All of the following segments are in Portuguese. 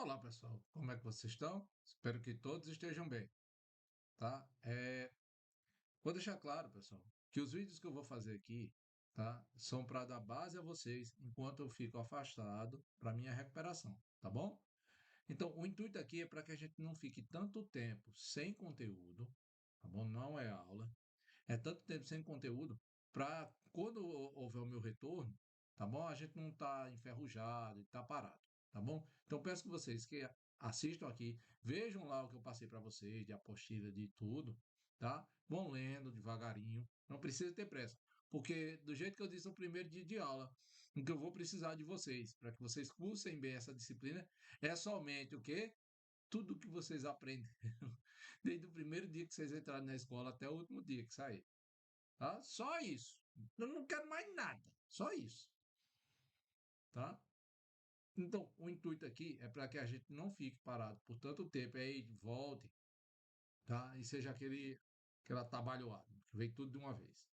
Olá, pessoal. Como é que vocês estão? Espero que todos estejam bem, tá? Vou deixar claro, pessoal, que os vídeos que eu vou fazer aqui, tá, são para dar base a vocês enquanto eu fico afastado para minha recuperação, tá bom? Então, o intuito aqui é para que a gente não fique tanto tempo sem conteúdo, tá bom? Não é aula, é tanto tempo sem conteúdo para quando houver o meu retorno, tá bom? A gente não tá enferrujado e tá parado, tá bom? Então peço que vocês que assistam aqui, vejam lá o que eu passei para vocês, de apostila, de tudo, tá? Vão lendo devagarinho, não precisa ter pressa, porque do jeito que eu disse no primeiro dia de aula, o que eu vou precisar de vocês, para que vocês cursem bem essa disciplina, é somente o quê? Tudo que vocês aprendem desde o primeiro dia que vocês entraram na escola até o último dia que sair. Tá? Só isso. Eu não quero mais nada. Só isso. Tá? Então, o intuito aqui é para que a gente não fique parado por tanto tempo aí, volte, tá? E seja aquela atabalhoada, que vem tudo de uma vez.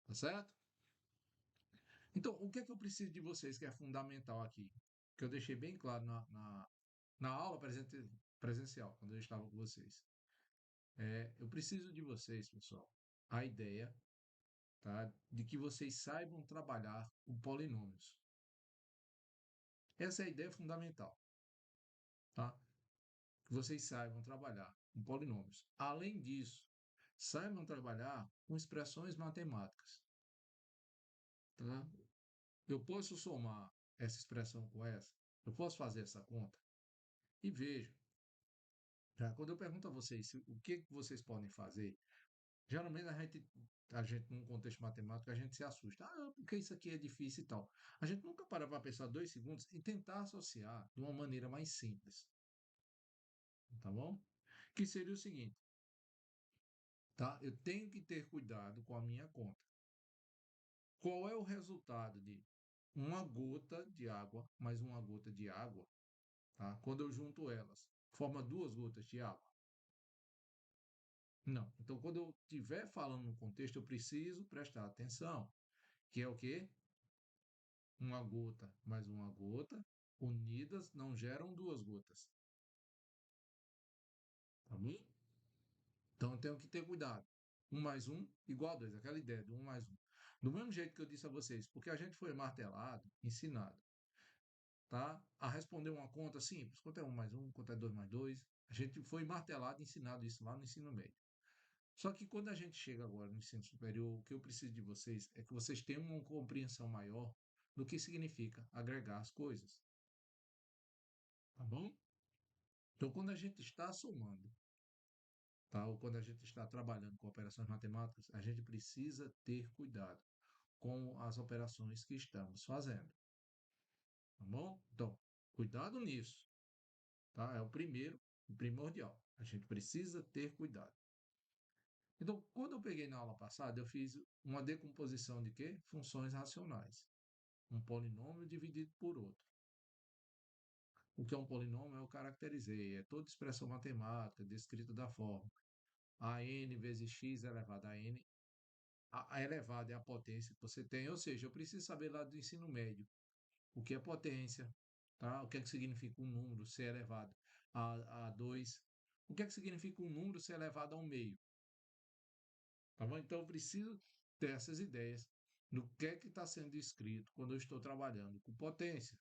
Tá certo? Então, o que é que eu preciso de vocês que é fundamental aqui? Que eu deixei bem claro na aula presencial, quando eu estava com vocês. Eu preciso de vocês, pessoal, a ideia, tá? De que vocês saibam trabalhar com polinômios. Essa é a ideia fundamental, tá? Que vocês saibam trabalhar com polinômios. Além disso, saibam trabalhar com expressões matemáticas, tá? Eu posso somar essa expressão com essa, eu posso fazer essa conta e veja, tá? Quando eu pergunto a vocês o que vocês podem fazer, geralmente a gente num contexto matemático, a gente se assusta. Ah, porque isso aqui é difícil e tal. A gente nunca para pensar 2 segundos e tentar associar de uma maneira mais simples, tá bom? Que seria o seguinte, tá? Eu tenho que ter cuidado com a minha conta. Qual é o resultado de uma gota de água mais uma gota de água, tá? Quando eu junto elas, forma 2 gotas de água? Não. Então, quando eu estiver falando no contexto, eu preciso prestar atenção, que é o quê? Uma gota mais uma gota, unidas não geram 2 gotas, tá bom? Então, eu tenho que ter cuidado. 1 mais 1 igual a 2, aquela ideia do 1 mais 1. Do mesmo jeito que eu disse a vocês, porque a gente foi martelado, ensinado, tá? A responder uma conta simples, quanto é 1 mais 1, quanto é 2 mais 2. A gente foi martelado, ensinado isso lá no ensino médio. Só que quando a gente chega agora no ensino superior, o que eu preciso de vocês é que vocês tenham uma compreensão maior do que significa agregar as coisas, tá bom? Então, quando a gente está somando, tá? Ou quando a gente está trabalhando com operações matemáticas, a gente precisa ter cuidado com as operações que estamos fazendo, tá bom? Então, cuidado nisso, tá? É o primeiro, o primordial. A gente precisa ter cuidado. Então, quando eu peguei na aula passada, eu fiz uma decomposição de quê? Funções racionais. Um polinômio dividido por outro. O que é um polinômio eu caracterizei. É toda expressão matemática descrita da forma a n vezes x elevado a n. A elevada é a potência que você tem. Ou seja, eu preciso saber lá do ensino médio o que é potência, tá? O que é que significa um número ser elevado a 2. O que é que significa um número ser elevado a um meio. Tá bom? Então eu preciso ter essas ideias do que é que está sendo escrito quando eu estou trabalhando com potência.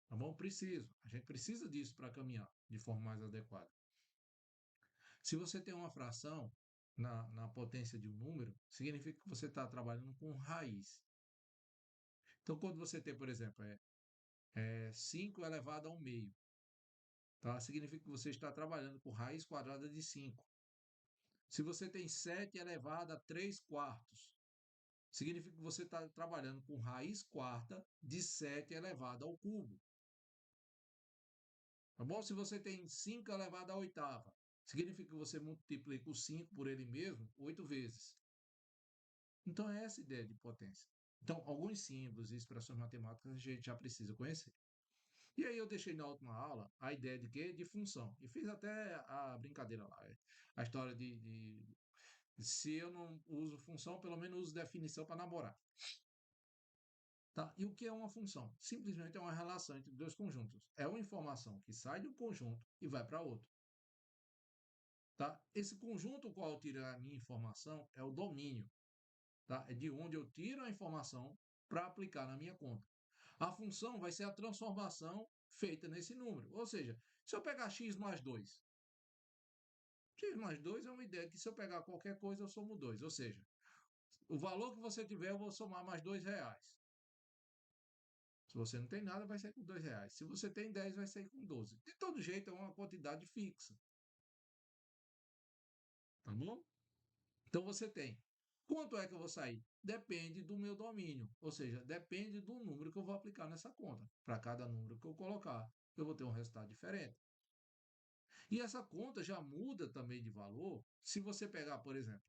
Tá bom? Preciso. A gente precisa disso para caminhar de forma mais adequada. Se você tem uma fração na potência de um número, significa que você está trabalhando com raiz. Então, quando você tem, por exemplo, 5 elevado ao meio, tá? Significa que você está trabalhando com raiz quadrada de 5. Se você tem 7 elevado a 3 quartos, significa que você está trabalhando com raiz quarta de 7 elevado ao cubo. Tá bom? Se você tem 5 elevado à oitava, significa que você multiplica o 5 por ele mesmo 8 vezes. Então, é essa a ideia de potência. Então, alguns símbolos e expressões matemáticas a gente já precisa conhecer. E aí eu deixei na última aula a ideia de quê? De função. E fiz até a brincadeira lá. A história se eu não uso função, pelo menos uso definição para namorar. Tá? E o que é uma função? Simplesmente é uma relação entre dois conjuntos. É uma informação que sai de um conjunto e vai para outro. Tá? Esse conjunto qual eu tiro a minha informação é o domínio. Tá? É de onde eu tiro a informação para aplicar na minha conta. A função vai ser a transformação feita nesse número. Ou seja, se eu pegar x mais 2 é uma ideia que se eu pegar qualquer coisa eu somo 2. Ou seja, o valor que você tiver eu vou somar mais R$ 2. Se você não tem nada, vai sair com R$ 2. Se você tem 10, vai sair com 12. De todo jeito, é uma quantidade fixa. Tá bom? Então você tem. Quanto é que eu vou sair? Depende do meu domínio. Ou seja, depende do número que eu vou aplicar nessa conta. Para cada número que eu colocar, eu vou ter um resultado diferente. E essa conta já muda também de valor se você pegar, por exemplo,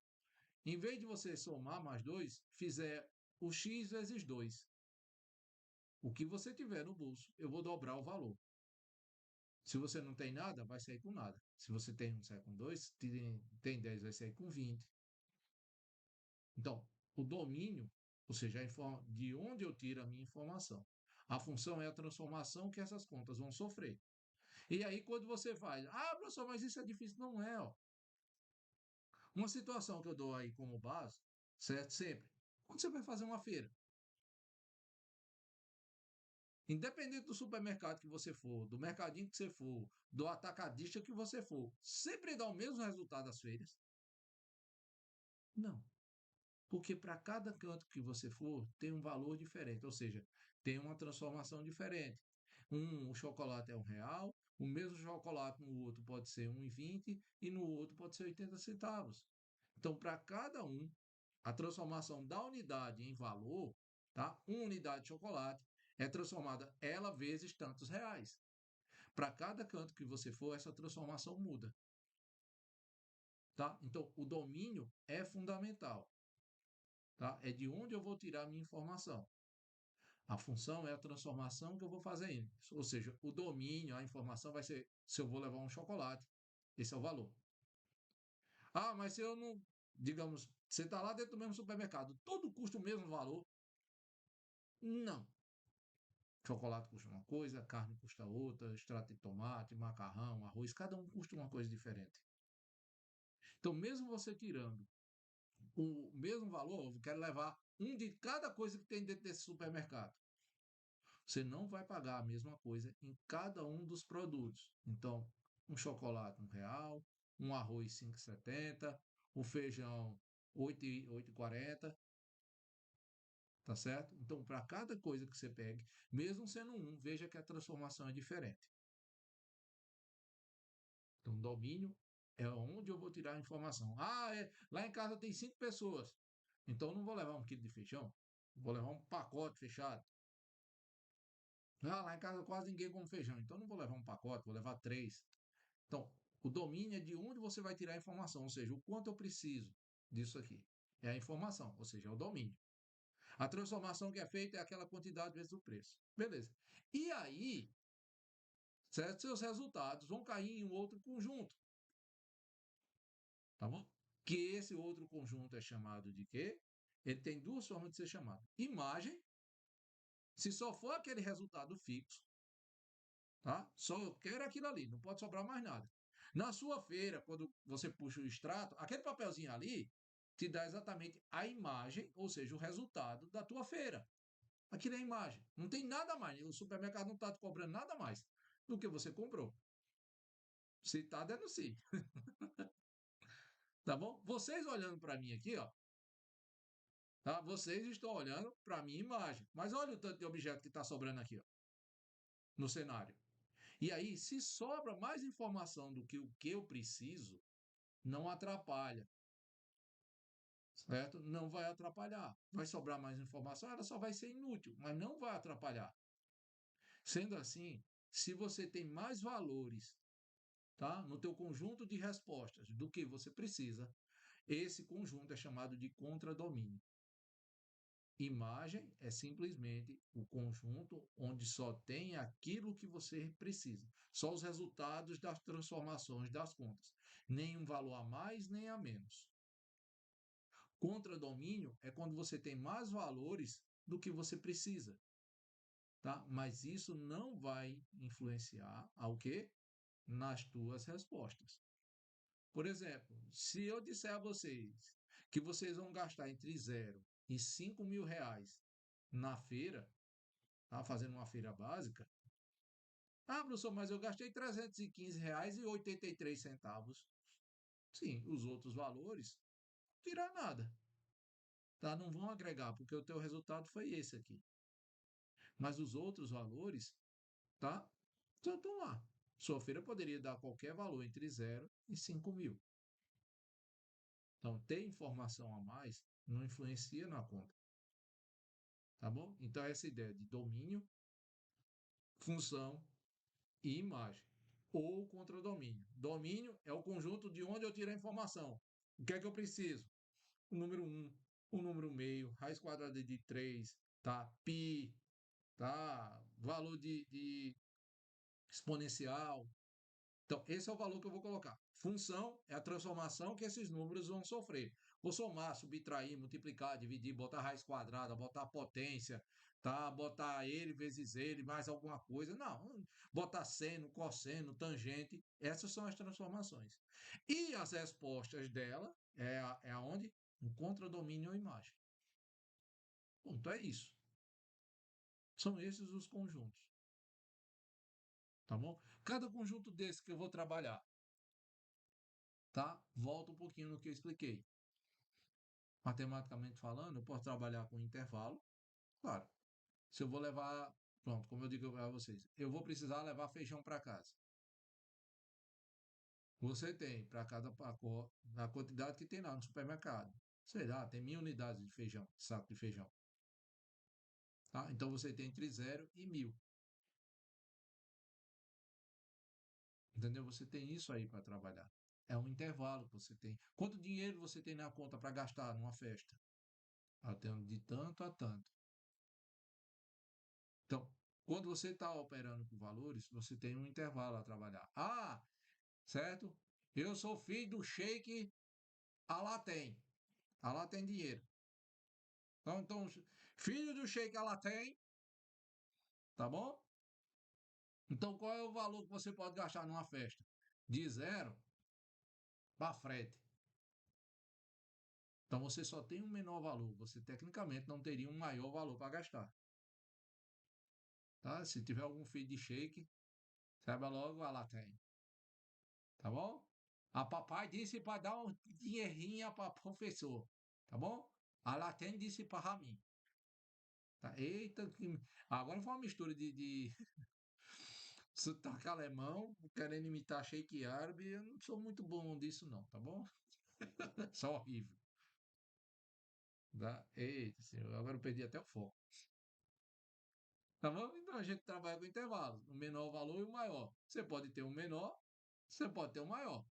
em vez de você somar mais 2, fizer o x vezes 2. O que você tiver no bolso, eu vou dobrar o valor. Se você não tem nada, vai sair com nada. Se você tem um, sai com 2. Tem 10, vai sair com 20. Então, o domínio, ou seja, de onde eu tiro a minha informação. A função é a transformação que essas contas vão sofrer. E aí, quando você faz, professor, mas isso é difícil. Não é, ó. Uma situação que eu dou aí como base, certo? Sempre. Quando você vai fazer uma feira, independente do supermercado que você for, do mercadinho que você for, do atacadista que você for, sempre dá o mesmo resultado das feiras? Não. Porque para cada canto que você for, tem um valor diferente, ou seja, tem uma transformação diferente. O chocolate é R$ 1, o mesmo chocolate no outro pode ser 1,20 e no outro pode ser 80 centavos. Então, para cada um, a transformação da unidade em valor, tá? Uma unidade de chocolate é transformada ela vezes tantos reais. Para cada canto que você for, essa transformação muda, tá? Então, o domínio é fundamental, tá? É de onde eu vou tirar a minha informação. A função é a transformação que eu vou fazer em. Ou seja, o domínio, a informação vai ser se eu vou levar um chocolate. Esse é o valor. Mas se eu não. Digamos, você está lá dentro do mesmo supermercado, todo custa o mesmo valor? Não. Chocolate custa uma coisa, carne custa outra, extrato de tomate, macarrão, arroz, cada um custa uma coisa diferente. Então, mesmo você tirando o mesmo valor, eu quero levar um de cada coisa que tem dentro desse supermercado. Você não vai pagar a mesma coisa em cada um dos produtos. Então, um chocolate R$ 1, um arroz 5,70, o feijão 8,40, tá certo? Então, para cada coisa que você pegue, mesmo sendo um, veja que a transformação é diferente. Então, domínio é onde eu vou tirar a informação. Lá em casa tem 5 pessoas, então não vou levar 1 quilo de feijão, vou levar um pacote fechado. Lá em casa quase ninguém come feijão, então não vou levar um pacote, vou levar 3. Então, o domínio é de onde você vai tirar a informação, ou seja, o quanto eu preciso disso aqui. É a informação, ou seja, é o domínio. A transformação que é feita é aquela quantidade vezes o preço. Beleza. E aí, certo? Seus resultados vão cair em um outro conjunto. Tá bom? Que esse outro conjunto é chamado de quê? Ele tem duas formas de ser chamado. Imagem, se só for aquele resultado fixo, tá? Só eu quero aquilo ali, não pode sobrar mais nada. Na sua feira, quando você puxa o extrato, aquele papelzinho ali te dá exatamente a imagem, ou seja, o resultado da tua feira. Aquilo é a imagem. Não tem nada mais. O supermercado não está te cobrando nada mais do que você comprou. Se está, denuncie. Tá bom? Vocês olhando para mim aqui, ó, tá? Vocês estão olhando para a minha imagem. Mas olha o tanto de objeto que está sobrando aqui, ó, no cenário. E aí, se sobra mais informação do que o que eu preciso, não atrapalha, certo? Não vai atrapalhar. Vai sobrar mais informação, ela só vai ser inútil, mas não vai atrapalhar. Sendo assim, se você tem mais valores, tá, no teu conjunto de respostas do que você precisa, esse conjunto é chamado de contradomínio. Imagem é simplesmente o conjunto onde só tem aquilo que você precisa, só os resultados das transformações das contas, nenhum valor a mais nem a menos. Contradomínio é quando você tem mais valores do que você precisa, tá? Mas isso não vai influenciar ao quê? Nas tuas respostas. Por exemplo, se eu disser a vocês que vocês vão gastar entre 0 e 5 mil reais na feira, tá? Fazendo uma feira básica. Ah, professor, mas eu gastei R$ 315,83. Sim, os outros valores, tirar nada, tá? Não vão agregar, porque o teu resultado foi esse aqui. Mas os outros valores, tá? Já estão lá. Sua feira poderia dar qualquer valor entre 0 e 5 mil. Então, ter informação a mais não influencia na conta, tá bom? Então, essa ideia de domínio, função e imagem. Ou contradomínio. Domínio é o conjunto de onde eu tiro a informação. O que é que eu preciso? O número um, o número meio, raiz quadrada de 3, tá? Pi, tá? Valor de exponencial. Então, esse é o valor que eu vou colocar. Função é a transformação que esses números vão sofrer. Vou somar, subtrair, multiplicar, dividir, botar raiz quadrada, botar potência, tá? Botar ele vezes ele, mais alguma coisa. Não, botar seno, cosseno, tangente. Essas são as transformações. E as respostas dela é aonde? No contradomínio ou imagem. Ponto, é isso. São esses os conjuntos, tá bom? Cada conjunto desse que eu vou trabalhar, tá? Volta um pouquinho no que eu expliquei. Matematicamente falando, eu posso trabalhar com intervalo, claro. Se eu vou levar, pronto, como eu digo para vocês, eu vou precisar levar feijão para casa. Você tem para cada pacote, na quantidade que tem lá no supermercado. Sei lá, tem 1.000 unidades de feijão, saco de feijão. Tá? Então você tem entre 0 e 1.000. Entendeu? Você tem isso aí para trabalhar. É um intervalo que você tem. Quanto dinheiro você tem na conta para gastar numa festa? Até de tanto a tanto. Então, quando você está operando com valores, você tem um intervalo a trabalhar. Ah, certo? Eu sou filho do Sheik Alatem. Alatem dinheiro. Então, filho do Sheik Alatem, tá bom? Então, qual é o valor que você pode gastar numa festa? De 0 para frente. Então, você só tem um menor valor. Você, tecnicamente, não teria um maior valor para gastar. Tá? Se tiver algum filho de Sheik, saiba logo, Alatem. Tá bom? A papai disse para dar um dinheirinho para professor, tá bom? A Latem disse para mim. Tá? Eita, agora foi uma mistura de sotaque alemão, querendo imitar Sheik árabe. Eu não sou muito bom disso, não, tá bom? Só horrível. Tá? Eita, senhor, agora eu perdi até o foco. Tá bom? Então a gente trabalha com intervalos, o menor valor e o maior. Você pode ter um menor, você pode ter um maior.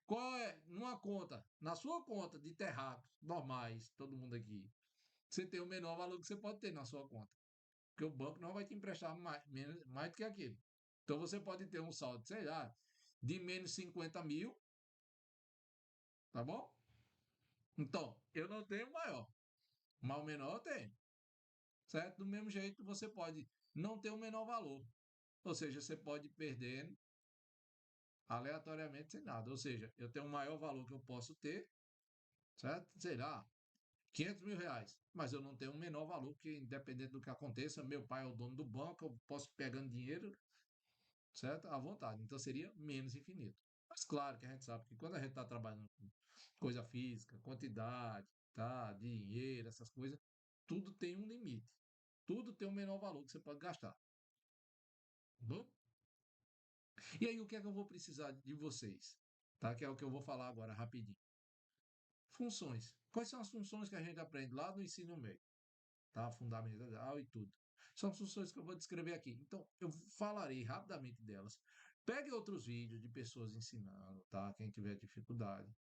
Qual é, numa conta, na sua conta de terráqueos normais, todo mundo aqui, você tem o menor valor que você pode ter na sua conta. Porque o banco não vai te emprestar mais do que aquilo. Então você pode ter um saldo, sei lá, de menos 50 mil, tá bom? Então, eu não tenho maior, mas o menor eu tenho, certo? Do mesmo jeito, você pode não ter o menor valor. Ou seja, você pode perder aleatoriamente sem nada. Ou seja, eu tenho o maior valor que eu posso ter, certo? Sei lá, 500 mil reais. Mas eu não tenho o menor valor, porque independente do que aconteça, meu pai é o dono do banco, eu posso ir pegando dinheiro, certo? À vontade. Então seria menos infinito. Mas claro que a gente sabe que quando a gente está trabalhando com coisa física, quantidade, tá? Dinheiro, essas coisas, tudo tem um limite. Tudo tem um menor valor que você pode gastar. Tá bom? E aí, o que é que eu vou precisar de vocês? Tá? Que é o que eu vou falar agora rapidinho. Funções. Quais são as funções que a gente aprende lá no ensino médio? Tá? Fundamental e tudo. São funções que eu vou descrever aqui. Então, eu falarei rapidamente delas. Pegue outros vídeos de pessoas ensinando, tá? Quem tiver dificuldade,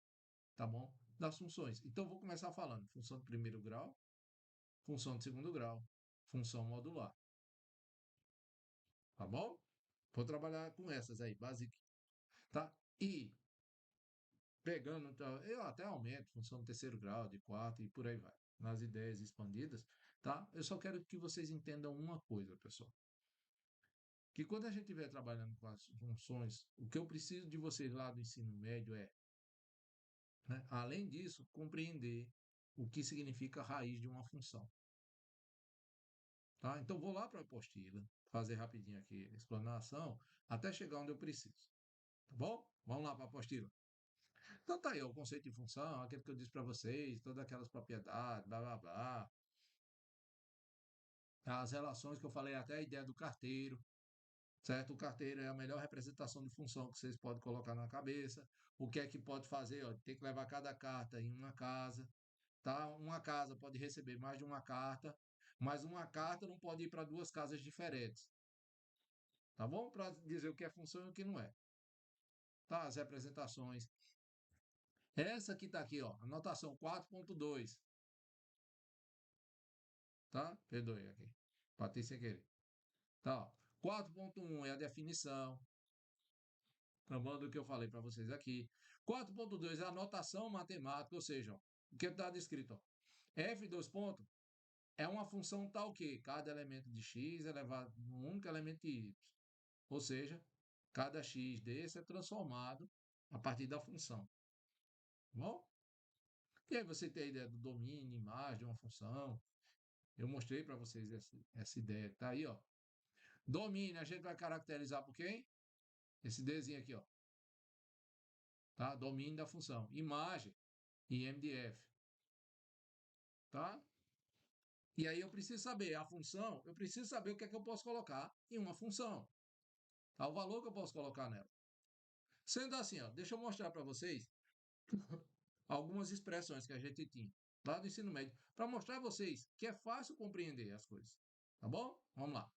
tá bom? Das funções. Então, eu vou começar falando função de primeiro grau, função de segundo grau, função modular, tá bom? Vou trabalhar com essas aí, básico, tá? E pegando, então, eu até aumento função de terceiro grau, de quarto e por aí vai. Nas ideias expandidas, tá? Eu só quero que vocês entendam uma coisa, pessoal. Que quando a gente estiver trabalhando com as funções, o que eu preciso de vocês lá do ensino médio é, né, além disso, compreender o que significa a raiz de uma função, tá? Então vou lá para a apostila, fazer rapidinho aqui a explanação, até chegar onde eu preciso, tá bom? Vamos lá para a apostila. Então tá aí ó, o conceito de função, aquele que eu disse para vocês, todas aquelas propriedades, blá blá blá, as relações que eu falei, até a ideia do carteiro, certo? O carteiro é a melhor representação de função que vocês podem colocar na cabeça. O que é que pode fazer? Ó, tem que levar cada carta em uma casa, tá? Uma casa pode receber mais de uma carta, mas uma carta não pode ir para duas casas diferentes, tá bom? Para dizer o que é função e o que não é, tá? As representações. Essa que está aqui, ó, anotação 4.2, tá? Perdoe aqui, bati sem querer. Tá, ó. 4.1 é a definição, lembrando do que eu falei para vocês aqui. 4.2 é a notação matemática, ou seja, ó, o que está descrito, ó, f dois pontos é uma função tal que cada elemento de x é elevado a um único elemento de y, ou seja, cada x desse é transformado a partir da função, tá bom? E aí você tem a ideia do domínio, imagem de uma função. Eu mostrei para vocês essa ideia que está aí, ó. Domínio a gente vai caracterizar por quem? Esse Dzinho aqui, ó, tá? Domínio da função. Imagem, IM de f, tá? E aí eu preciso saber a função, eu preciso saber o que é que eu posso colocar em uma função, tá? O valor que eu posso colocar nela. Sendo assim, ó, deixa eu mostrar para vocês algumas expressões que a gente tinha lá do ensino médio, para mostrar a vocês que é fácil compreender as coisas, tá bom? Vamos lá.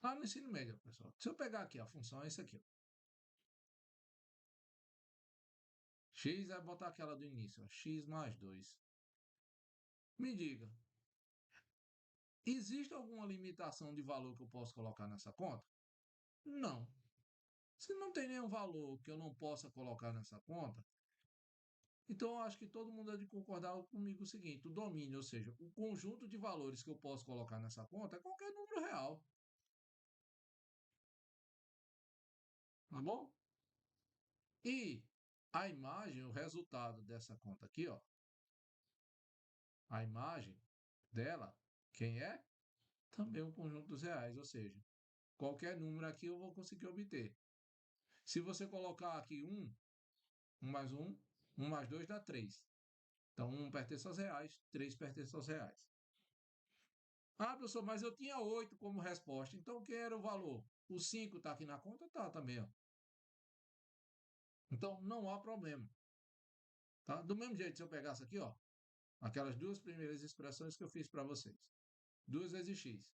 Lá no ensino médio, pessoal, se eu pegar aqui a função, é isso aqui, ó. X vai botar aquela do início, ó, x mais 2. Me diga, existe alguma limitação de valor que eu posso colocar nessa conta? Não. Se não tem nenhum valor que eu não possa colocar nessa conta, então eu acho que todo mundo é de concordar comigo o seguinte: o domínio, ou seja, o conjunto de valores que eu posso colocar nessa conta é qualquer número real, tá bom? E a imagem, o resultado dessa conta aqui, ó, a imagem dela, quem é? Também um conjunto dos reais, ou seja, qualquer número aqui eu vou conseguir obter. Se você colocar aqui 1 mais 1 mais 2 dá 3. Então, 1 pertence aos reais, 3 pertence aos reais. Ah, professor, mas eu tinha 8 como resposta. Então, quem era o valor? O 5 está aqui na conta? Tá também. Ó. Então, não há problema. Tá? Do mesmo jeito, se eu pegasse aqui, ó, aquelas duas primeiras expressões que eu fiz para vocês. 2 vezes x.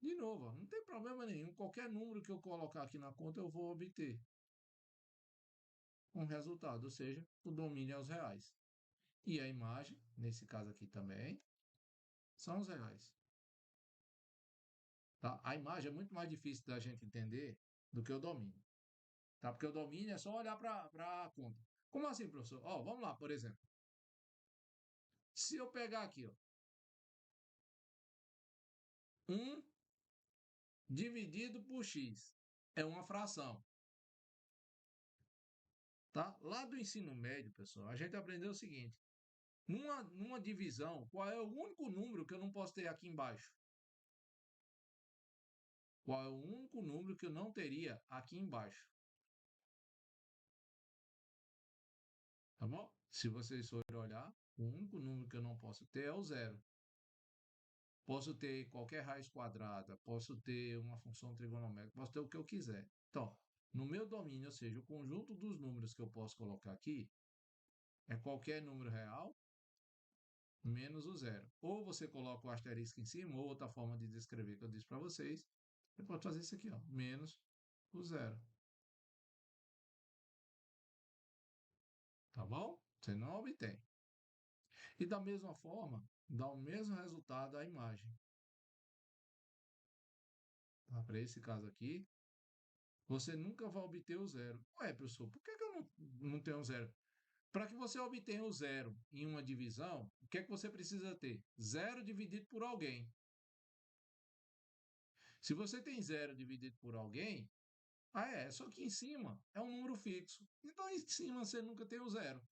De novo, ó, não tem problema nenhum. Qualquer número que eu colocar aqui na conta, eu vou obter um resultado, ou seja, o domínio aos reais. E a imagem, nesse caso aqui também, são os reais. Tá? A imagem é muito mais difícil da gente entender do que o domínio. Tá? Porque o domínio é só olhar para a conta. Como assim, professor? Ó, vamos lá, por exemplo. Se eu pegar aqui, ó, 1 dividido por x é uma fração. Tá? Lá do ensino médio, pessoal, a gente aprendeu o seguinte: numa divisão, qual é o único número que eu não posso ter aqui embaixo? Qual é o único número que eu não teria aqui embaixo? Tá bom? Se vocês forem olhar, o único número que eu não posso ter é o zero. Posso ter qualquer raiz quadrada, posso ter uma função trigonométrica, posso ter o que eu quiser. Então, no meu domínio, ou seja, o conjunto dos números que eu posso colocar aqui é qualquer número real menos o zero. Ou você coloca o asterisco em cima, ou outra forma de descrever que eu disse para vocês, você pode fazer isso aqui, ó, menos o zero. Tá bom? Você não obtém. E da mesma forma, dá o mesmo resultado à imagem. Tá? Para esse caso aqui, você nunca vai obter o zero. Ué, professor, por que eu não tenho zero? Para que você obtenha o zero em uma divisão, o que é que você precisa ter? Zero dividido por alguém. Se você tem zero dividido por alguém, só que em cima é um número fixo. Então em cima você nunca tem o zero.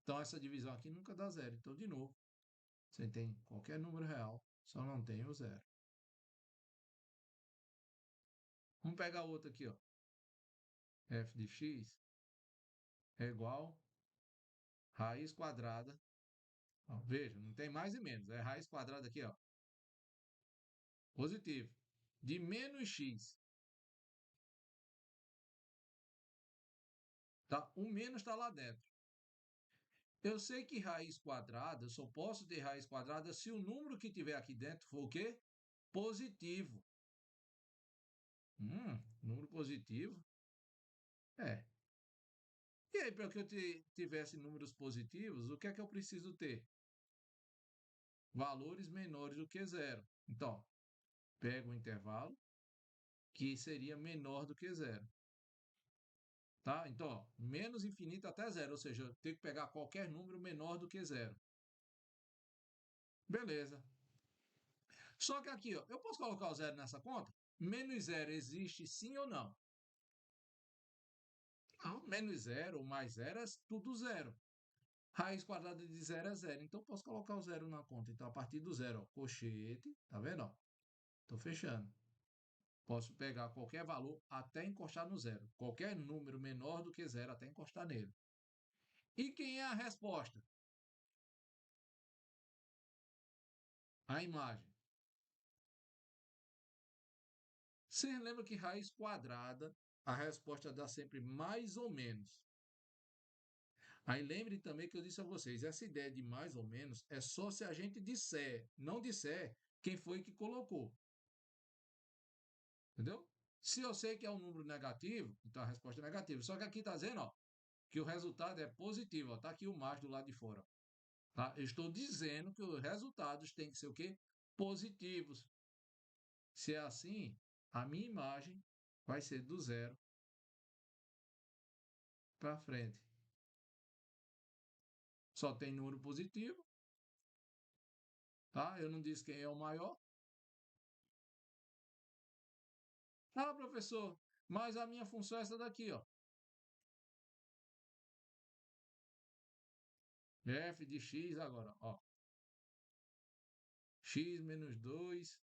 Então essa divisão aqui nunca dá zero. Então, de novo, você tem qualquer número real, só não tem o zero. Vamos pegar outro aqui, ó. F de x é igual a raiz quadrada. Ó, veja, não tem mais e menos. É raiz quadrada aqui, ó. Positivo. De menos x. Tá? O menos está lá dentro. Eu sei que raiz quadrada, eu só posso ter raiz quadrada se o número que tiver aqui dentro for o quê? Positivo. Número positivo? É. E aí, para que eu tivesse números positivos, o que é que eu preciso ter? Valores menores do que zero. Então, pego o intervalo que seria menor do que zero. Tá? Então, ó, menos infinito até zero, ou seja, eu tenho que pegar qualquer número menor do que zero. Beleza. Só que aqui, ó, eu posso colocar o zero nessa conta? Menos zero existe sim ou não? Não, menos zero ou mais zero é tudo zero. Raiz quadrada de zero é zero. Então, eu posso colocar o zero na conta. Então, a partir do zero, ó, cochete, tá vendo? Estou fechando. Posso pegar qualquer valor até encostar no zero. Qualquer número menor do que zero até encostar nele. E quem é a resposta? A imagem. Você lembra que raiz quadrada, a resposta dá sempre mais ou menos. Aí lembre também que eu disse a vocês, essa ideia de mais ou menos é só se a gente disser, não disser quem foi que colocou. Entendeu? Se eu sei que é um número negativo, então a resposta é negativa. Só que aqui está dizendo, ó, que o resultado é positivo. Está aqui o mais do lado de fora. Tá? Eu estou dizendo que os resultados têm que ser o quê? Positivos. Se é assim, a minha imagem vai ser do zero para frente. Só tem número positivo, tá? Eu não disse quem é o maior. Ah, professor, mas a minha função é essa daqui, ó. F de x agora, ó. X menos 2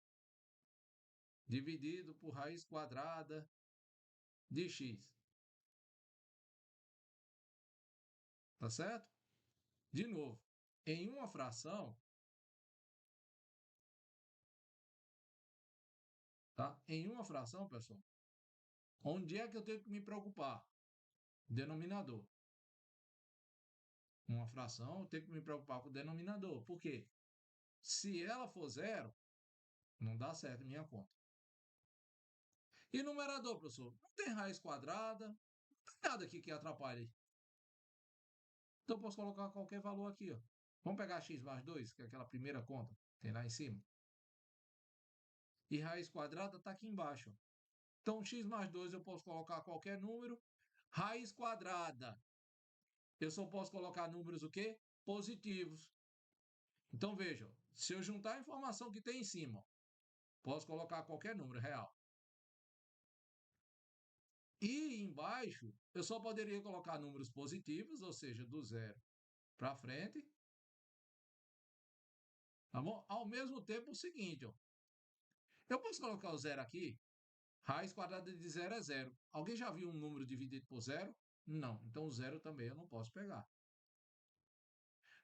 dividido por raiz quadrada de x. Tá certo? De novo, em uma fração, tá? Em uma fração, pessoal, onde é que eu tenho que me preocupar? Denominador. Uma fração, eu tenho que me preocupar com o denominador. Por quê? Se ela for zero, não dá certo minha conta. E numerador, professor? Não tem raiz quadrada, não tem nada aqui que atrapalhe. Então eu posso colocar qualquer valor aqui, ó. Vamos pegar x mais 2, que é aquela primeira conta, tem lá em cima. E raiz quadrada está aqui embaixo. Ó. Então x mais 2 eu posso colocar qualquer número. Raiz quadrada, eu só posso colocar números o quê? Positivos. Então vejam, se eu juntar a informação que tem em cima, posso colocar qualquer número real. E embaixo, eu só poderia colocar números positivos, ou seja, do zero para frente. Tá bom? Ao mesmo tempo, o seguinte, ó, eu posso colocar o zero aqui, raiz quadrada de zero é zero. Alguém já viu um número dividido por zero? Não. Então, o zero também eu não posso pegar.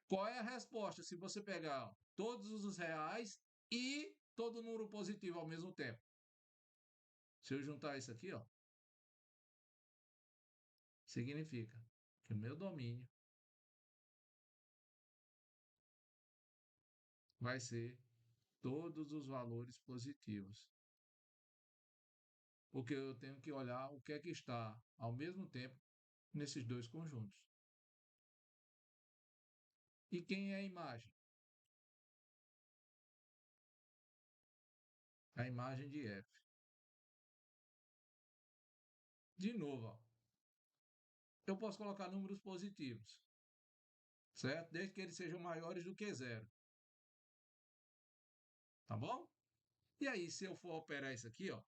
Qual é a resposta se você pegar ó, todos os reais e todo número positivo ao mesmo tempo? Se eu juntar isso aqui, ó, significa que o meu domínio vai ser todos os valores positivos. Porque eu tenho que olhar o que é que está ao mesmo tempo nesses dois conjuntos. E quem é a imagem? A imagem de F. De novo, ó, eu posso colocar números positivos. certo? Desde que eles sejam maiores do que zero, tá bom? E aí, se eu for operar isso aqui, ó,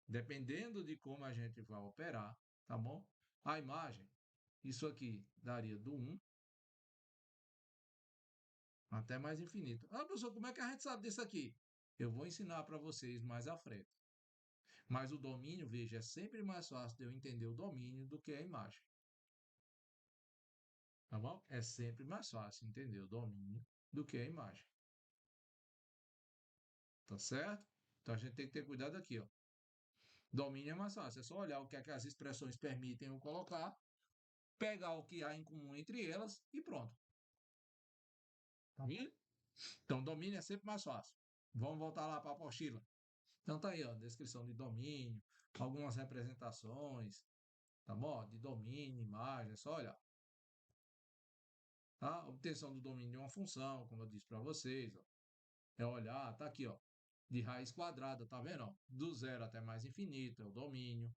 dependendo de como a gente vai operar, tá bom? A imagem, isso aqui daria do um até mais infinito. Ah, professor, como é que a gente sabe disso aqui? Eu vou ensinar para vocês mais à frente. Mas o domínio, veja, é sempre mais fácil de eu entender o domínio do que a imagem. Tá bom? É sempre mais fácil entender o domínio do que a imagem. Tá certo? Então a gente tem que ter cuidado aqui, ó. Domínio é mais fácil, é só olhar o que é que as expressões permitem eu colocar, pegar o que há em comum entre elas e pronto. Tá vendo? Então domínio é sempre mais fácil. Vamos voltar lá para a apostila. Então tá aí, ó, descrição de domínio, algumas representações, tá bom? De domínio, imagem, é só olhar. Tá? Obtenção do domínio de uma função, como eu disse para vocês, ó. É olhar, tá aqui, ó, de raiz quadrada, tá vendo? Ó? Do zero até mais infinito, é o domínio.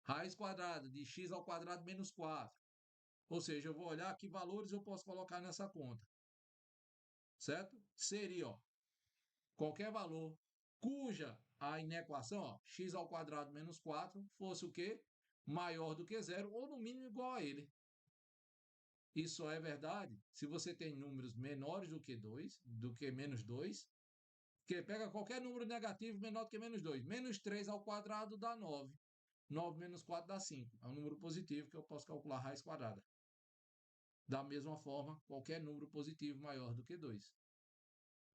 Raiz quadrada de x ao quadrado menos 4. Ou seja, eu vou olhar que valores eu posso colocar nessa conta, certo? Seria, ó, qualquer valor cuja a inequação, ó, x ao quadrado menos 4 fosse o quê? Maior do que zero ou no mínimo igual a ele. Isso só é verdade se você tem números menores do que 2, do que menos 2, que pega qualquer número negativo menor do que menos 2. Menos 3 ao quadrado dá 9. 9 menos 4 dá 5. É um número positivo que eu posso calcular a raiz quadrada. Da mesma forma, qualquer número positivo maior do que 2.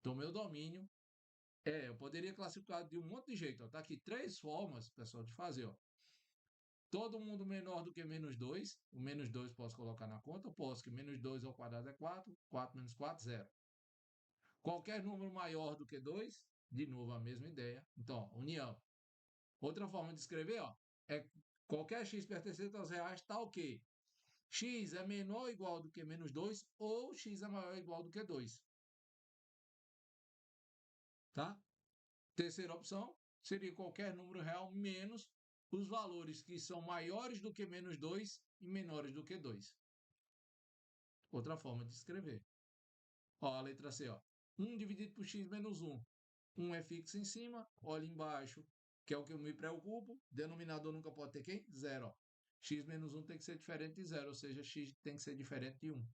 Então, meu domínio eu poderia classificar de um monte de jeito. Está aqui três formas, pessoal, de fazer. Ó. Todo mundo menor do que menos 2. O menos 2 posso colocar na conta. Eu posso que menos 2 ao quadrado é 4. 4 menos 4, 0. Qualquer número maior do que 2, de novo a mesma ideia. Então, união. Outra forma de escrever, ó, é qualquer x pertencente aos reais está ok. X é menor ou igual do que menos 2 ou x é maior ou igual do que 2. Tá? Terceira opção seria qualquer número real menos os valores que são maiores do que menos 2 e menores do que 2. Outra forma de escrever. Ó, a letra C, ó. 1 dividido por x menos 1. 1 é fixo em cima, olha embaixo, que é o que eu me preocupo. Denominador nunca pode ter quem? Zero. Ó. X menos 1 tem que ser diferente de zero, ou seja, x tem que ser diferente de 1.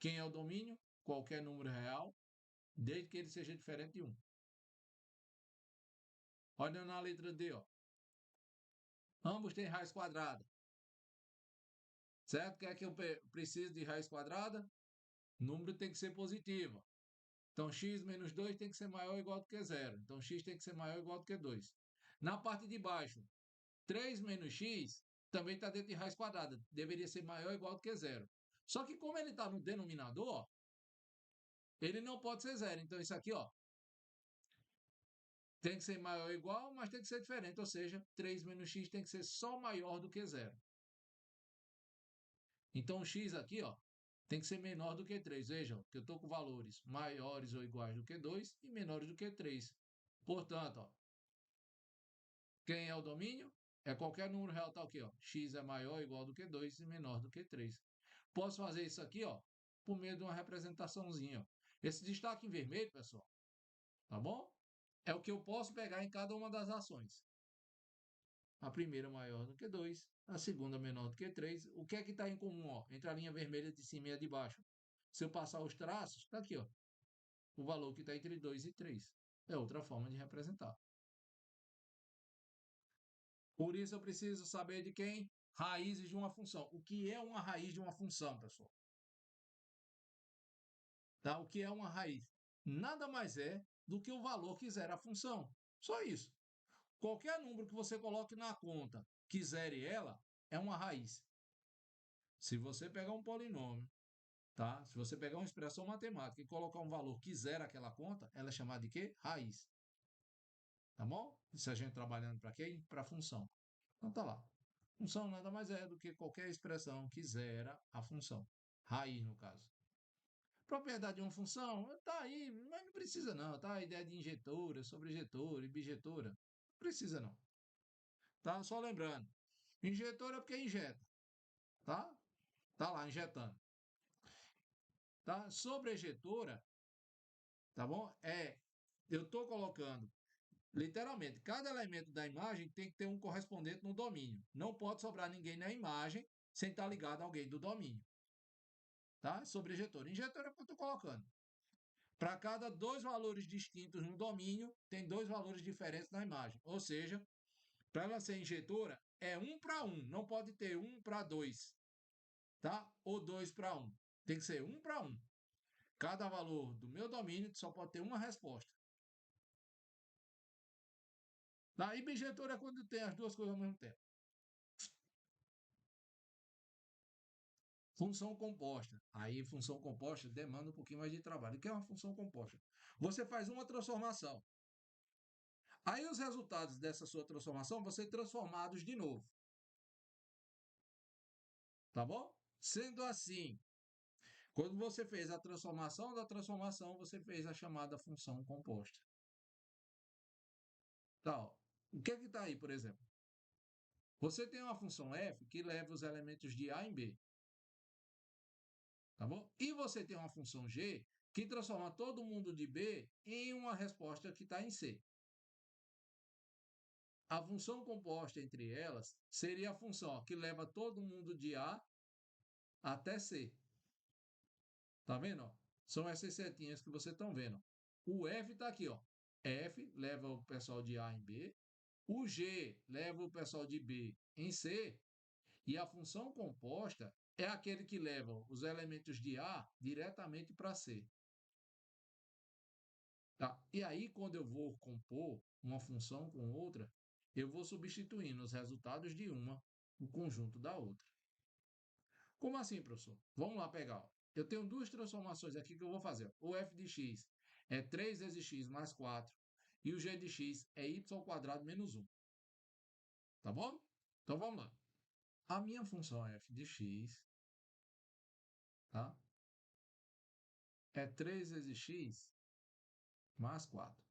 Quem é o domínio? Qualquer número real, desde que ele seja diferente de 1. Olha na letra D, ó. Ambos têm raiz quadrada. Certo? O que é que eu preciso de raiz quadrada? O número tem que ser positivo. Então, x menos 2 tem que ser maior ou igual do que zero. Então, x tem que ser maior ou igual do que 2. Na parte de baixo, 3 menos x também está dentro de raiz quadrada. Deveria ser maior ou igual do que zero. Só que como ele está no denominador, ele não pode ser zero. Então, isso aqui ó, tem que ser maior ou igual, mas tem que ser diferente. Ou seja, 3 menos x tem que ser só maior do que zero. Então, o x aqui, ó, tem que ser menor do que 3. Vejam que eu estou com valores maiores ou iguais do que 2 e menores do que 3. Portanto, ó, quem é o domínio? É qualquer número real, tá aqui, ó. X é maior ou igual do que 2 e menor do que 3. Posso fazer isso aqui, ó, por meio de uma representaçãozinha. Ó. Esse destaque em vermelho, pessoal, tá bom? É o que eu posso pegar em cada uma das ações. A primeira maior do que 2, a segunda menor do que 3. O que é que está em comum ó, entre a linha vermelha de cima e a de baixo? Se eu passar os traços, está aqui, ó, o valor que está entre 2 e 3. É outra forma de representar. Por isso eu preciso saber de quem? Raízes de uma função. O que é uma raiz de uma função, pessoal? Tá? O que é uma raiz? Nada mais é do que o valor que zera a função. Só isso. Qualquer número que você coloque na conta que zere ela, é uma raiz. Se você pegar um polinômio, tá? Se você pegar uma expressão matemática e colocar um valor que zera aquela conta, ela é chamada de quê? Raiz. Tá bom? Isso a gente trabalhando para quem? Para função. Então tá lá. Função nada mais é do que qualquer expressão que zera a função. Raiz, no caso. Propriedade de uma função, tá aí, mas não precisa não, tá? A ideia de injetora, sobrejetora e bijetora. Não precisa não. Tá? Só lembrando. Injetora é porque injeta, tá? Tá lá injetando. tá? Sobrejetora, tá bom? Eu estou colocando, literalmente, cada elemento da imagem tem que ter um correspondente no domínio. Não pode sobrar ninguém na imagem sem estar ligado a alguém do domínio, tá? Sobrejetora. Injetora é o que eu estou colocando. Para cada dois valores distintos no domínio, tem dois valores diferentes na imagem. Ou seja, para ela ser injetora, é 1 para 1, não pode ter 1 para 2, tá? Ou 2 para 1. Tem que ser 1 para 1. Cada valor do meu domínio só pode ter uma resposta. Tá? E bijetora é quando tem as duas coisas ao mesmo tempo. Função composta. Aí, função composta demanda um pouquinho mais de trabalho. O que é uma função composta? Você faz uma transformação. Aí, os resultados dessa sua transformação vão ser transformados de novo. Tá bom? Sendo assim, quando você fez a transformação da transformação, você fez a chamada função composta. Tá, ó. O que é que está aí, por exemplo? Você tem uma função f que leva os elementos de A em B, tá bom? E você tem uma função g que transforma todo mundo de B em uma resposta que está em C. A função composta entre elas seria a função que leva todo mundo de A até C. Tá vendo? São essas setinhas que vocês estão vendo. O F está aqui, ó. F leva o pessoal de A em B, o G leva o pessoal de B em C, e a função composta é aquele que leva os elementos de A diretamente para C. Tá? E aí, quando eu vou compor uma função com outra, eu vou substituindo os resultados de uma no conjunto da outra. Como assim, professor? Vamos lá pegar. Ó. Eu tenho duas transformações aqui que eu vou fazer. O f de x é 3 vezes x mais 4 e o g de x é y ao quadrado menos 1. Tá bom? Então vamos lá. A minha função f de x, tá? É 3 vezes x mais 4.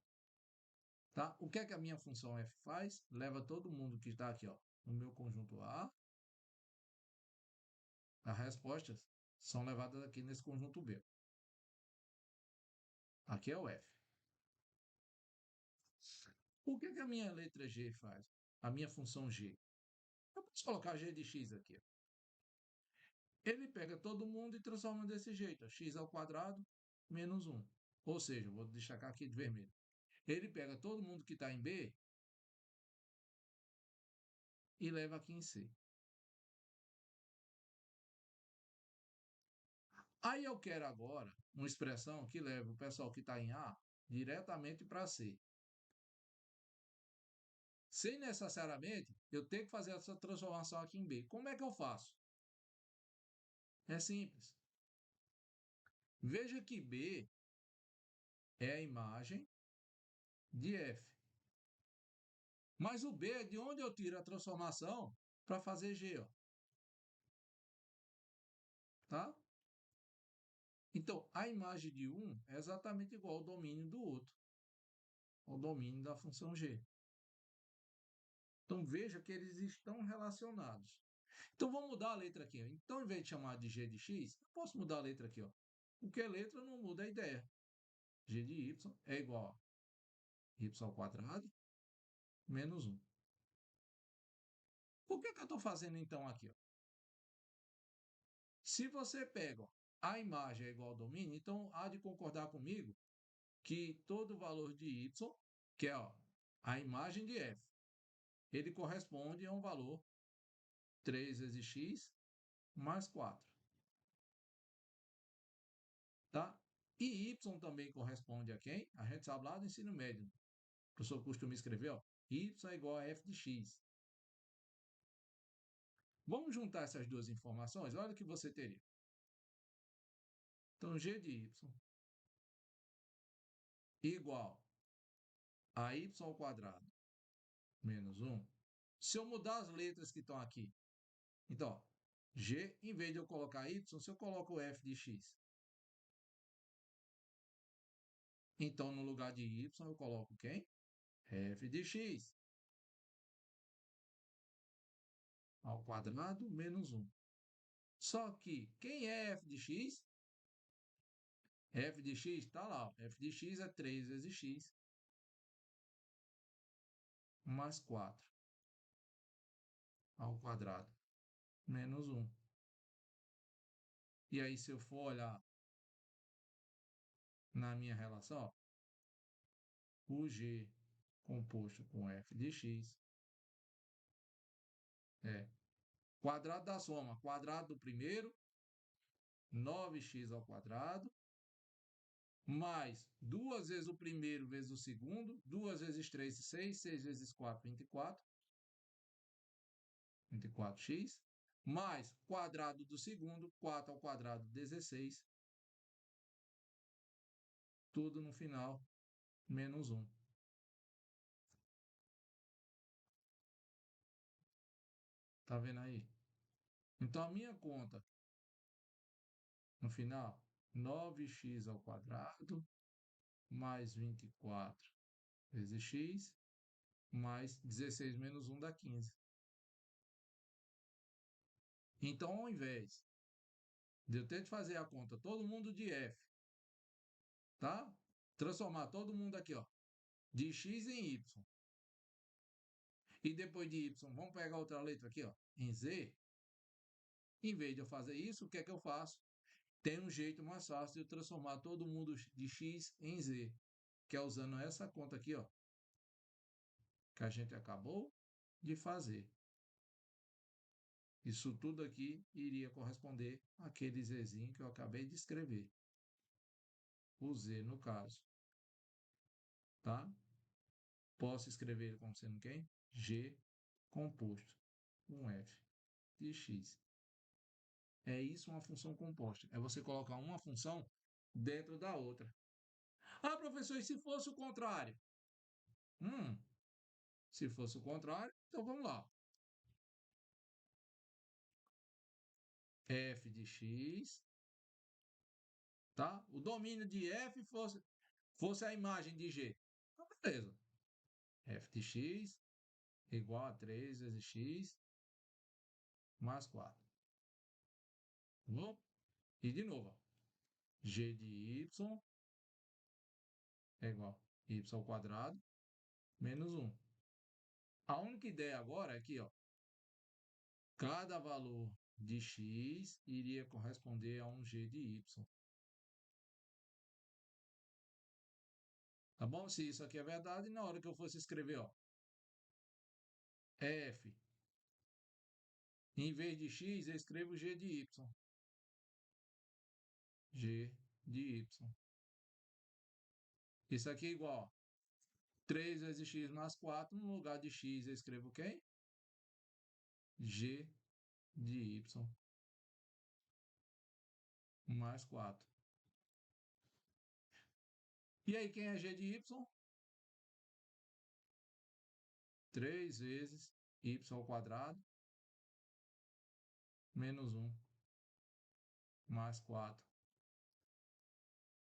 Tá? O que é que a minha função f faz? Leva todo mundo que está aqui, ó, no meu conjunto A. As respostas são levadas aqui nesse conjunto B. Aqui é o f. O que é que a minha letra g faz? A minha função g. Eu posso colocar g de x aqui. Ele pega todo mundo e transforma desse jeito. Ó, x ao quadrado menos 1. Ou seja, vou destacar aqui de vermelho. Ele pega todo mundo que está em B e leva aqui em C. Aí eu quero agora uma expressão que leve o pessoal que está em A diretamente para C. Sem necessariamente eu ter que fazer essa transformação aqui em B. Como é que eu faço? É simples. Veja que B é a imagem de F. Mas o B é de onde eu tiro a transformação para fazer G. Ó, tá? Então, a imagem de um é exatamente igual ao domínio do outro, ao domínio da função G. Então, veja que eles estão relacionados. Então, vamos mudar a letra aqui. Ó. Então, em vez de chamar de G de X, eu posso mudar a letra aqui. Ó. Porque a letra não muda a ideia. G de Y é igual a Y ao quadrado menos 1. Por que eu estou fazendo então aqui? Ó? Se você pega ó, a imagem é igual ao domínio, então há de concordar comigo que todo valor de y, que é ó, a imagem de f, ele corresponde a um valor 3 vezes x mais 4. Tá? E y também corresponde a quem? A gente sabe lá do ensino médio. O professor costuma escrever, ó, y é igual a f de x. Vamos juntar essas duas informações? Olha o que você teria. Então, g de y igual a y ao quadrado menos 1. Se eu mudar as letras que estão aqui, então, ó, g, em vez de eu colocar y, se eu coloco f de x, então no lugar de y eu coloco quem? F de x ao quadrado menos 1. Só que quem é f de x? f de x está lá, ó. F de x é 3 vezes x mais 4 ao quadrado menos 1. E aí, se eu for olhar na minha relação, ó, o g composto com f de x é quadrado da soma, quadrado do primeiro, 9x ao quadrado, mais 2 vezes o primeiro vezes o segundo, 2 vezes 3, 6, 6 vezes 4, 24, 24x, mais quadrado do segundo, 4 ao quadrado, 16, tudo no final, menos 1. Tá vendo aí? Então, a minha conta, no final, 9x ao quadrado, mais 24 vezes x, mais 16 menos 1 dá 15. Então, ao invés de eu ter de fazer a conta todo mundo de f, tá? Transformar todo mundo aqui, ó, de x em y. E depois de y, vamos pegar outra letra aqui, ó, em z. Em vez de eu fazer isso, o que é que eu faço? Tem um jeito mais fácil de eu transformar todo mundo de x em z, que é usando essa conta aqui, ó, que a gente acabou de fazer. Isso tudo aqui iria corresponder àquele zzinho que eu acabei de escrever. O z, no caso, tá? Posso escrever como sendo quem? G composto com f de x. É isso uma função composta. É você colocar uma função dentro da outra. Ah, professor, e se fosse o contrário? Hum, se fosse o contrário, então vamos lá. F de x, tá? O domínio de f fosse a imagem de g. Então, beleza. F de x igual a 3 vezes x mais 4. Tá bom? E de novo, ó, g de y é igual a y ao quadrado menos 1. A única ideia agora é que, ó, cada valor de x iria corresponder a um g de y. Tá bom? Se isso aqui é verdade, na hora que eu fosse escrever, ó, f, em vez de x, eu escrevo g de y. G de y. Isso aqui é igual a 3 vezes x mais 4. No lugar de x, eu escrevo quem? G de y mais 4. E aí, quem é g de y? 3 vezes y ao quadrado menos 1 mais 4.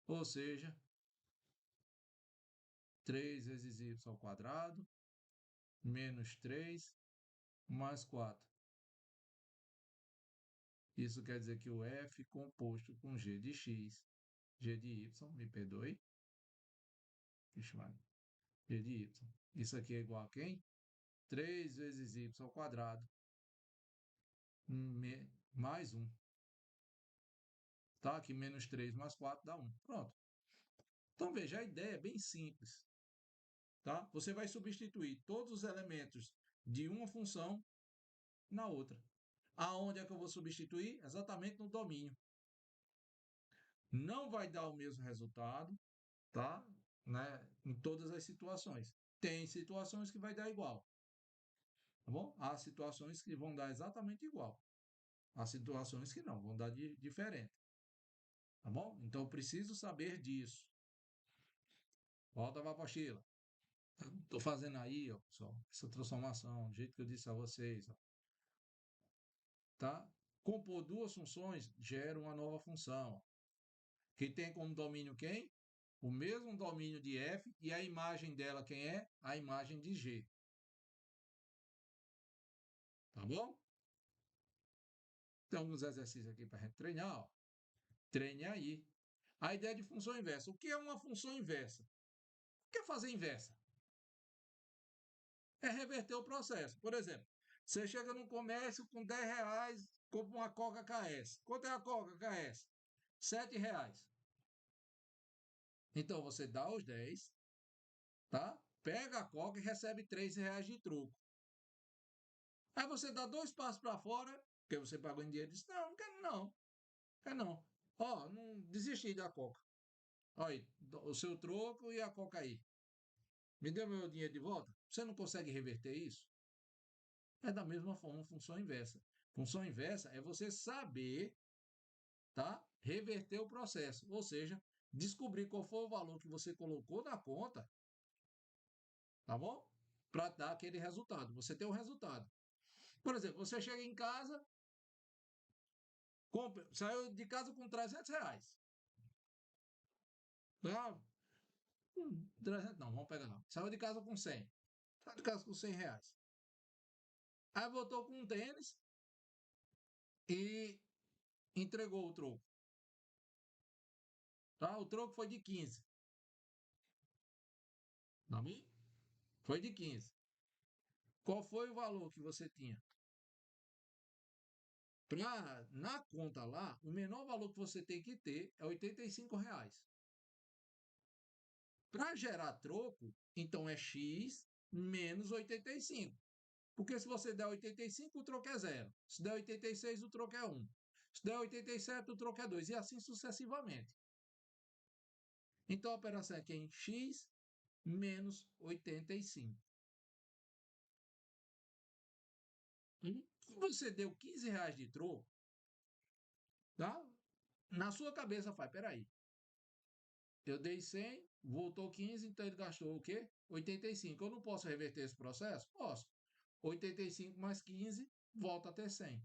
Ou seja, 3 vezes y ao quadrado menos 3 mais 4. Isso quer dizer que o f composto com g de x, g de y, me perdoe, g de y. Isso aqui é igual a quem? 3 vezes y ao quadrado mais 1. Tá? Aqui menos 3 mais 4 dá 1. Pronto. Então, veja, a ideia é bem simples. Tá? Você vai substituir todos os elementos de uma função na outra. Aonde é que eu vou substituir? Exatamente no domínio. Não vai dar o mesmo resultado, tá? Né? Em todas as situações. Tem situações que vai dar igual, tá bom? Há situações que vão dar exatamente igual. Há situações que não, vão dar diferente, tá bom? Então, eu preciso saber disso. Volta para a apostila. Estou fazendo aí, ó, pessoal, essa transformação, do jeito que eu disse a vocês, ó, tá? Compor duas funções gera uma nova função, ó, que tem como domínio quem? O mesmo domínio de f e a imagem dela quem é? A imagem de g. Tá bom? Tem alguns exercícios aqui para a gente treinar, ó. Treine aí. A ideia de função inversa. O que é uma função inversa? O que é fazer inversa? É reverter o processo. Por exemplo, você chega no comércio com R$ 10, compra uma Coca KS. Quanto é a Coca KS? R$ 7. Então você dá os 10, tá? Pega a Coca e recebe R$ 3 de troco. Aí você dá dois passos para fora, porque você pagou em dinheiro e diz: Não, não quero não, quero não. Ó, não desisti da Coca. Olha aí, o seu troco e a Coca aí. Me deu meu dinheiro de volta? Você não consegue reverter isso? É da mesma forma, função inversa. Função inversa é você saber, tá? Reverter o processo, ou seja, descobrir qual foi o valor que você colocou na conta, tá bom? Para dar aquele resultado. Você tem um resultado. Por exemplo, você chega em casa, saiu de casa com R$ 300. Ah, 300 não, vamos pegar não. Saiu de casa com 100. Saiu de casa com R$ 100. Aí voltou com um tênis e entregou o troco. Tá? O troco foi de 15. Tá bom? Foi de 15. Qual foi o valor que você tinha? Na conta lá, o menor valor que você tem que ter é R$ 85. Para gerar troco, então é X menos 85. Porque se você der 85, o troco é zero. Se der 86, o troco é 1. Se der 87, o troco é 2. E assim sucessivamente. Então a operação aqui é em X menos 85. E você deu R$ 15 de troco, tá? Na sua cabeça faz, peraí, eu dei 100, voltou 15, então ele gastou o quê? 85. Eu não posso reverter esse processo? Posso. 85 mais 15 volta a ter 100.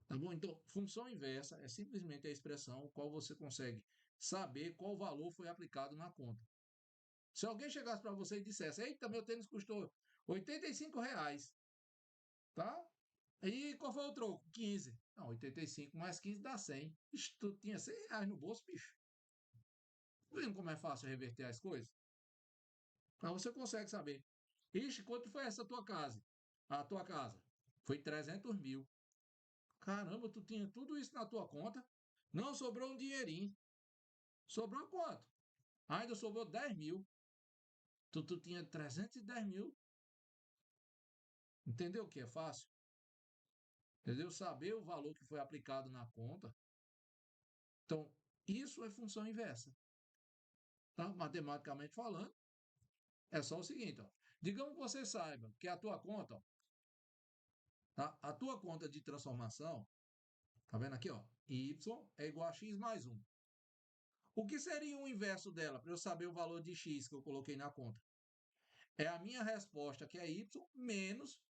Tá bom? Então, função inversa é simplesmente a expressão qual você consegue saber qual valor foi aplicado na conta. Se alguém chegasse para você e dissesse: Eita, meu tênis custou R$ 85, tá? E qual foi o troco? 15. Não, 85 mais 15 dá 100. Ixi, tu tinha R$ 100 no bolso, bicho. Tá vendo como é fácil reverter as coisas? Aí você consegue saber. Ixi, quanto foi essa tua casa? A tua casa? Foi 300 mil. Caramba, tu tinha tudo isso na tua conta? Não, sobrou um dinheirinho. Sobrou quanto? Ainda sobrou 10 mil. Tu tinha 310 mil. Entendeu o que é fácil? Entendeu? Saber o valor que foi aplicado na conta. Então, isso é função inversa. Tá? Matematicamente falando, é só o seguinte, ó. Digamos que você saiba que a tua conta, ó, tá? A tua conta de transformação, tá vendo aqui, ó? Y é igual a x mais 1. O que seria o inverso dela, para eu saber o valor de x que eu coloquei na conta? É a minha resposta, que é y, menos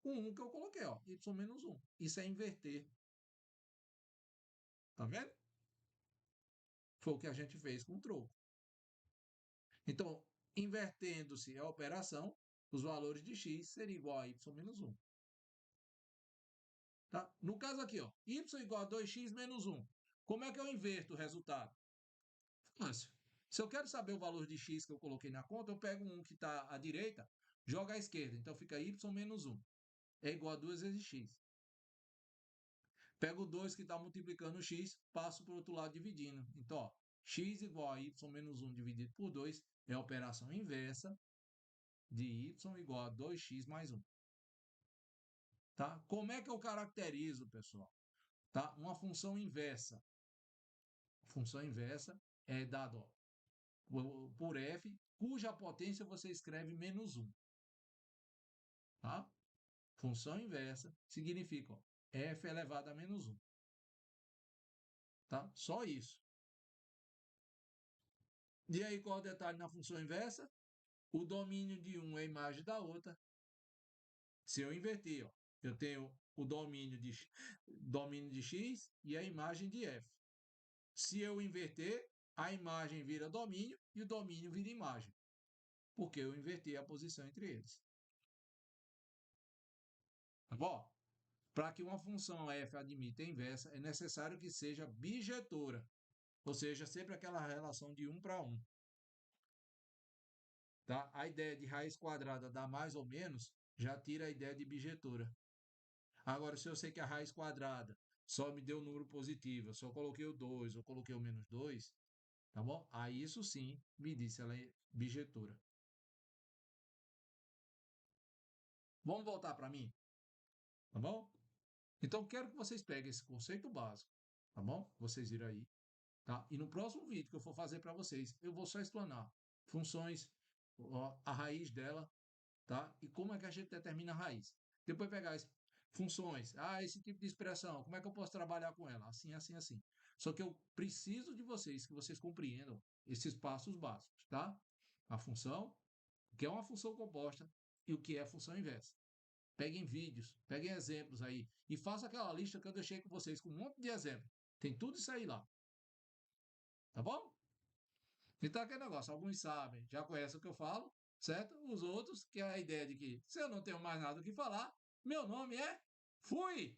o 1 que eu coloquei, ó. Y menos 1. Isso é inverter. Tá vendo? Foi o que a gente fez com o troco. Então, invertendo-se a operação, os valores de x seriam igual a y menos 1. Tá? No caso aqui, ó, y igual a 2x menos 1. Como é que eu inverto o resultado? Fácil. Se eu quero saber o valor de x que eu coloquei na conta, eu pego um que está à direita, jogo à esquerda. Então fica y menos 1. É igual a 2 vezes x. Pego o 2 que está multiplicando x, passo para o outro lado dividindo. Então, ó, x igual a y menos 1 dividido por 2 é a operação inversa de y igual a 2x mais 1. Tá? Como é que eu caracterizo, pessoal? Tá? Uma função inversa. Função inversa é dado por f, cuja potência você escreve menos 1. Tá? Função inversa significa ó, f elevado a menos 1. Tá? Só isso. E aí, qual o detalhe na função inversa? O domínio de um é a imagem da outra. Se eu inverter, ó, eu tenho o domínio de x e a imagem de f. Se eu inverter, a imagem vira domínio e o domínio vira imagem, porque eu inverti a posição entre eles. Tá bom? Para que uma função f admita a inversa, é necessário que seja bijetora. Ou seja, sempre aquela relação de 1 para 1. Tá? A ideia de raiz quadrada dá mais ou menos, já tira a ideia de bijetura. Agora, se eu sei que a raiz quadrada só me deu um número positivo, eu só coloquei o 2 ou coloquei o -2, tá bom? Aí isso sim me diz se ela é bijetura. Vamos voltar para mim, tá bom? Então, quero que vocês peguem esse conceito básico, tá bom? Vocês viram aí, tá? E no próximo vídeo que eu for fazer para vocês, eu vou só explanar funções, a raiz dela, tá? E como é que a gente determina a raiz. Depois pegar as funções, esse tipo de expressão, como é que eu posso trabalhar com ela? Assim, assim, assim. Só que eu preciso de vocês, que vocês compreendam esses passos básicos, tá? A função, o que é uma função composta e o que é a função inversa. Peguem vídeos, peguem exemplos aí e faça aquela lista que eu deixei com vocês com um monte de exemplos. Tem tudo isso aí lá, tá bom? Então, aquele negócio, alguns sabem, já conhecem o que eu falo, certo? Os outros, que é a ideia de que se eu não tenho mais nada o que falar, meu nome é Fui!